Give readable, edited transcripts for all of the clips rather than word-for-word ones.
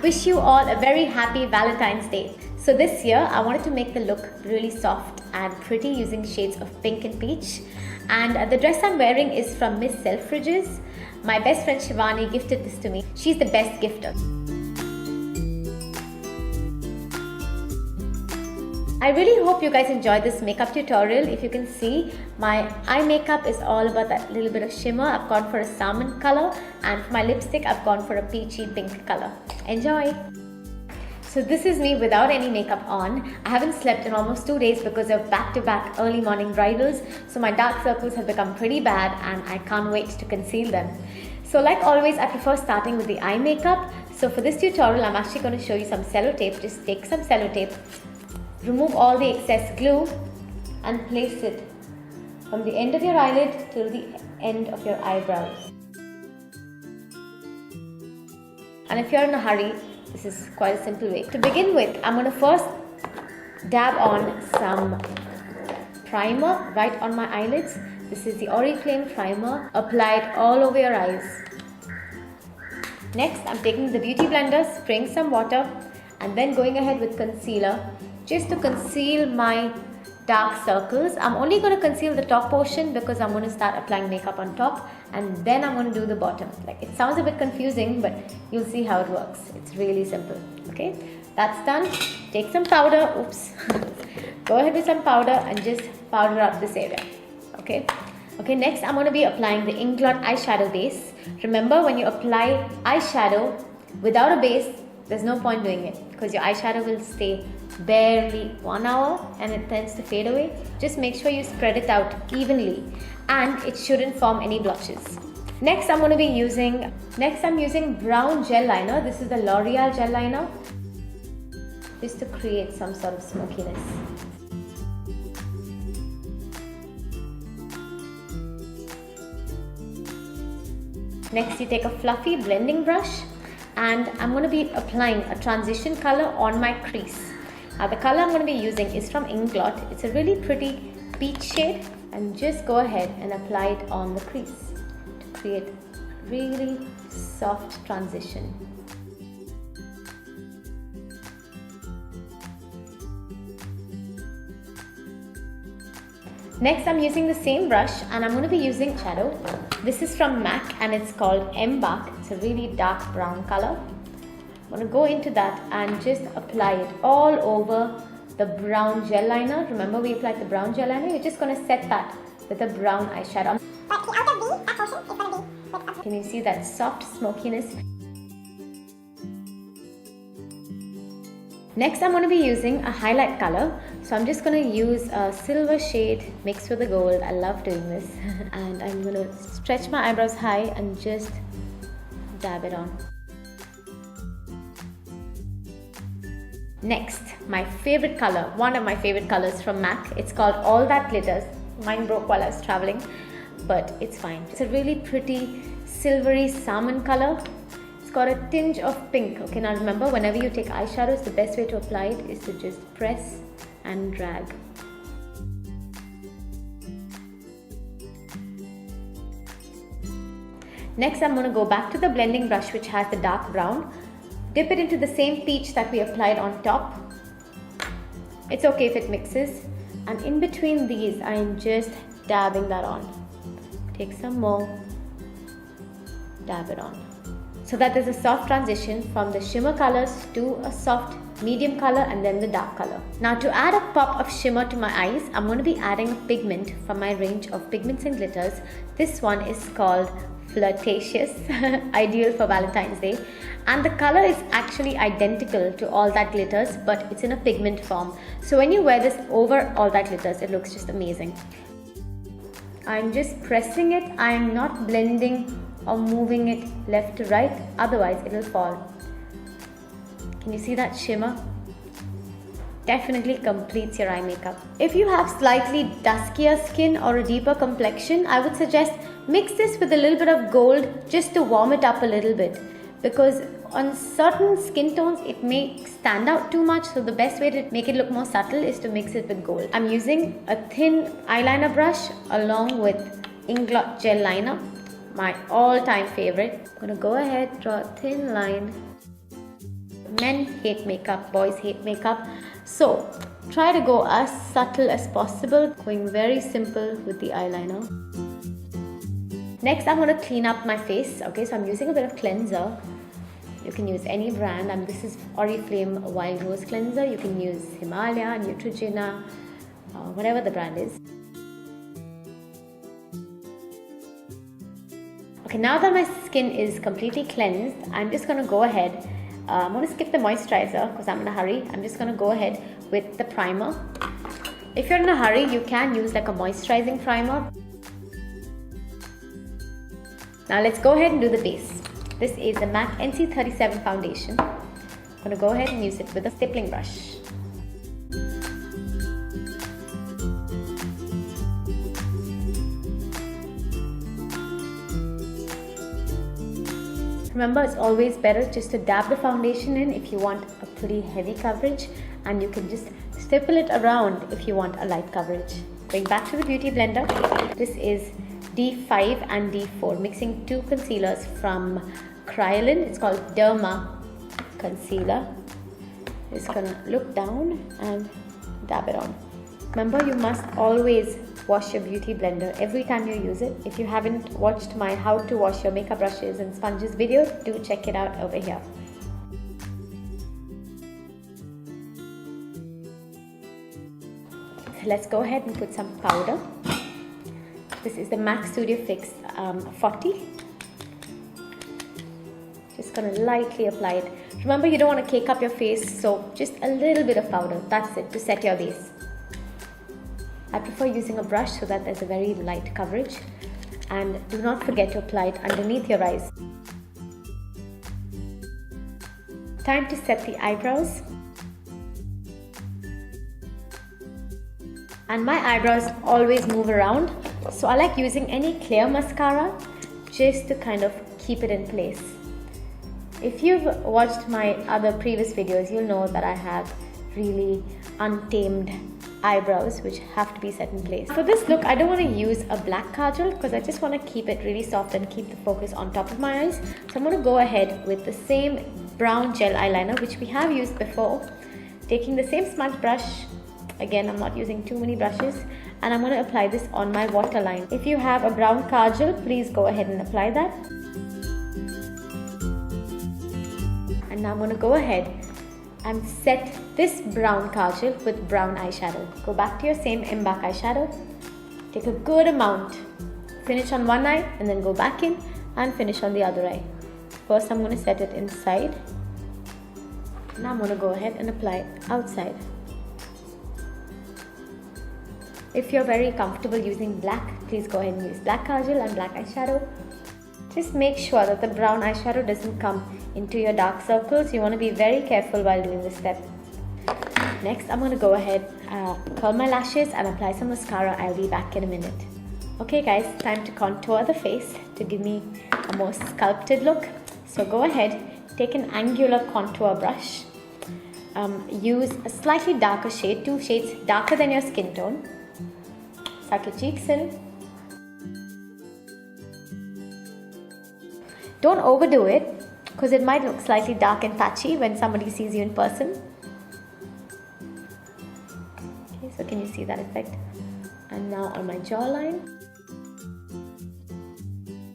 Wish you all a very happy Valentine's Day. So this year I wanted to make the look really soft and pretty using shades of pink and peach. And the dress I'm wearing is from Miss Selfridges. My best friend Shivani gifted this to me. She's the best gifter. I really hope you guys enjoyed this makeup tutorial. If you can see, my eye makeup is all about that little bit of shimmer. I've gone for a salmon color, and for my lipstick I've gone for a peachy pink color. Enjoy! So this is me without any makeup on. I haven't slept in almost 2 days because of back-to-back early morning bridals. So my dark circles have become pretty bad and I can't wait to conceal them. So like always, I prefer starting with the eye makeup. So for this tutorial, I'm actually going to show you some sellotape. Just take some sellotape, remove all the excess glue and place it from the end of your eyelid till the end of your eyebrows. And if you're in a hurry, this is quite a simple way. To begin with, I'm going to first dab on some primer right on my eyelids. This is the Oriflame primer. Apply it all over your eyes. Next, I'm taking the beauty blender, spraying some water, and then going ahead with concealer just to conceal my dark circles. I'm only going to conceal the top portion because I'm going to start applying makeup on top, and then I'm going to do the bottom. Like, it sounds a bit confusing, but you'll see how it works. It's really simple. Okay, that's done. Take some powder. Oops. Go ahead with some powder and just powder up this area. Okay, next I'm going to be applying the Inglot eyeshadow base. Remember, when you apply eyeshadow without a base, there's no point doing it because your eyeshadow will stay barely 1 hour and it tends to fade away. Just make sure you spread it out evenly and it shouldn't form any blotches. Next I'm using brown gel liner. This is the L'Oreal gel liner, just to create some sort of smokiness. Next you take a fluffy blending brush and I'm going to be applying a transition color on my crease. Now the color I'm going to be using is from Inglot. It's a really pretty peach shade, and just go ahead and apply it on the crease to create really soft transition. Next I'm using the same brush and I'm going to be using shadow. This is from MAC and it's called Embark. It's a really dark brown color. I'm going to go into that and just apply it all over the brown gel liner. Remember, we applied the brown gel liner. You're just going to set that with a brown eyeshadow. But the outer V, that portion is going to be with up. Can you see that soft smokiness? Next, I'm going to be using a highlight color. So I'm just going to use a silver shade mixed with the gold. I love doing this. And I'm going to stretch my eyebrows high and just dab it on. Next, my favorite color, one of my favorite colors from MAC. It's called All That Glitters. Mine broke while I was traveling, but it's fine. It's a really pretty silvery salmon color. It's got a tinge of pink. Okay, now remember, whenever you take eyeshadows, the best way to apply it is to just press and drag. Next, I'm going to go back to the blending brush which has the dark brown. Dip it into the same peach that we applied on top. It's okay if it mixes. And in between these, I'm just dabbing that on. Take some more, dab it on. So that there's a soft transition from the shimmer colors to a soft medium color and then the dark color. Now to add a pop of shimmer to my eyes, I'm going to be adding a pigment from my range of pigments and glitters. This one is called Flirtatious, ideal for Valentine's Day, and the color is actually identical to All That Glitters, but it's in a pigment form. So when you wear this over All That Glitters, it looks just amazing. I'm just pressing it. I'm not blending or moving it left to right, otherwise it will fall. Can you see that shimmer? Definitely completes your eye makeup. If you have slightly duskier skin or a deeper complexion, I would suggest mix this with a little bit of gold just to warm it up a little bit, because on certain skin tones it may stand out too much. So the best way to make it look more subtle is to mix it with gold. I'm using a thin eyeliner brush along with Inglot gel liner, my all-time favorite. I'm gonna go ahead, draw a thin line men hate makeup, boys hate makeup. So try to go as subtle as possible, going very simple with the eyeliner. Next, I'm going to clean up my face. Okay, so I'm using a bit of cleanser. You can use any brand, and this is Oriflame Wild Rose Cleanser. You can use Himalaya, Neutrogena, whatever the brand is. Okay, now that my skin is completely cleansed, I'm just going to go ahead. I'm going to skip the moisturizer because I'm in a hurry. I'm just going to go ahead with the primer. If you're in a hurry, you can use like a moisturizing primer. Now let's go ahead and do the base. This is the MAC NC37 foundation. I'm going to go ahead and use it with a stippling brush. Remember, it's always better just to dab the foundation in if you want a pretty heavy coverage, and you can just stipple it around if you want a light coverage. Going back to the beauty blender, this is D5 and D4, mixing two concealers from Kryolan. It's called Derma Concealer. Just gonna look down and dab it on. Remember, you must always wash your beauty blender every time you use it. If you haven't watched my how to wash your makeup brushes and sponges video, do check it out over here. So let's go ahead and put some powder. This is the MAC Studio Fix 40. Just gonna lightly apply it. Remember, you don't want to cake up your face, so just a little bit of powder. That's it to set your base. I prefer using a brush so that there's a very light coverage. And do not forget to apply it underneath your eyes. Time to set the eyebrows. And my eyebrows always move around, so I like using any clear mascara just to kind of keep it in place. If you've watched my other previous videos, you'll know that I have really untamed eyebrows which have to be set in place. For this look, I don't want to use a black kajal because I just want to keep it really soft and keep the focus on top of my eyes. So I'm going to go ahead with the same brown gel eyeliner which we have used before, taking the same smudge brush. Again, I'm not using too many brushes, and I'm going to apply this on my waterline. If you have a brown kajal, please go ahead and apply that. And now I'm going to go ahead and set this brown kajal with brown eyeshadow. Go back to your same Imbak eyeshadow. Take a good amount. Finish on one eye and then go back in and finish on the other eye. First, I'm going to set it inside. Now I'm going to go ahead and apply it outside. If you're very comfortable using black, please go ahead and use black kajal and black eyeshadow. Just make sure that the brown eyeshadow doesn't come into your dark circles. You want to be very careful while doing this step. Next, I'm going to go ahead, curl my lashes and apply some mascara. I'll be back in a minute. Okay guys, time to contour the face to give me a more sculpted look. So go ahead, take an angular contour brush. Use a slightly darker shade, 2 shades darker than your skin tone. Suck your cheeks in. Don't overdo it because it might look slightly dark and patchy when somebody sees you in person. Okay, so can you see that effect? And now on my jawline.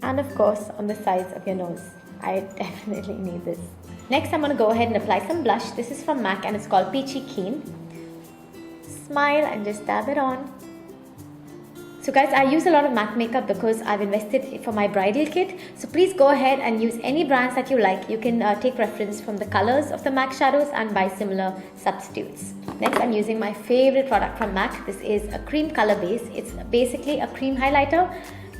And of course on the sides of your nose. I definitely need this. Next, I'm going to go ahead and apply some blush. This is from MAC and it's called Peachy Keen. Smile and just dab it on. So guys, I use a lot of MAC makeup because I've invested for my bridal kit. So please go ahead and use any brands that you like. You can take reference from the colors of the MAC shadows and buy similar substitutes. Next, I'm using my favorite product from MAC. This is a cream color base. It's basically a cream highlighter.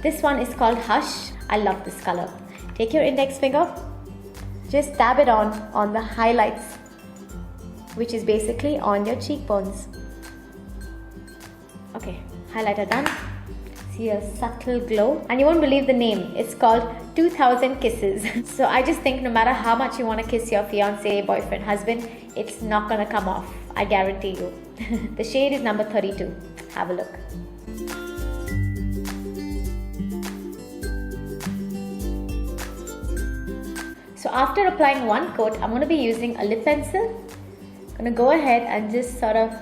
This one is called Hush. I love this color. Take your index finger, just dab it on the highlights, which is basically on your cheekbones. Okay, highlighter done. See a subtle glow, and you won't believe the name. It's called 2000 Kisses. So I just think no matter how much you want to kiss your fiance, boyfriend, husband, it's not gonna come off. I guarantee you. The shade is number 32. Have a look. So So after applying one coat, I'm going to be using a lip pencil. I'm going to go ahead and just sort of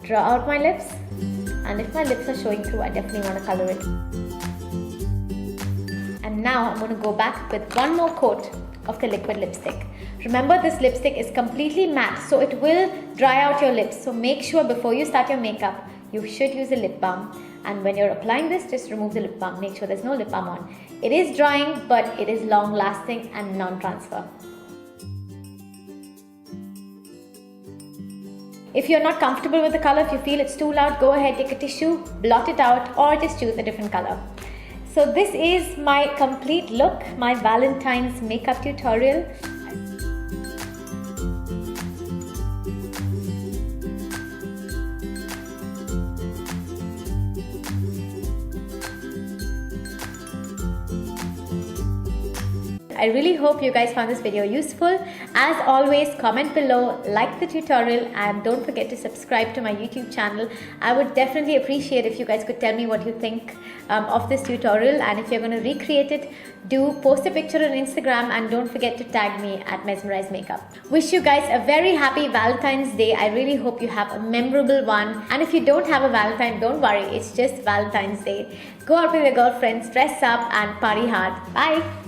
draw out my lips. And if my lips are showing through, I definitely want to color it. And now I'm going to go back with one more coat of the liquid lipstick. Remember, this lipstick is completely matte, so it will dry out your lips. So make sure before you start your makeup, you should use a lip balm. And when you're applying this, just remove the lip balm. Make sure there's no lip balm on. It is drying, but it is long lasting and non-transfer. If you're not comfortable with the color, if you feel it's too loud, go ahead, take a tissue, blot it out, or just choose a different color. So this is my complete look, my Valentine's makeup tutorial. I really hope you guys found this video useful. As always, comment below, like the tutorial, and don't forget to subscribe to my YouTube channel. I would definitely appreciate if you guys could tell me what you think of this tutorial, and if you're going to recreate it, do post a picture on Instagram and don't forget to tag me at Mesmerize Makeup. Wish you guys a very happy Valentine's Day. I really hope you have a memorable one, and if you don't have a Valentine, don't worry, it's just Valentine's Day. Go out with your girlfriends, dress up and party hard. Bye!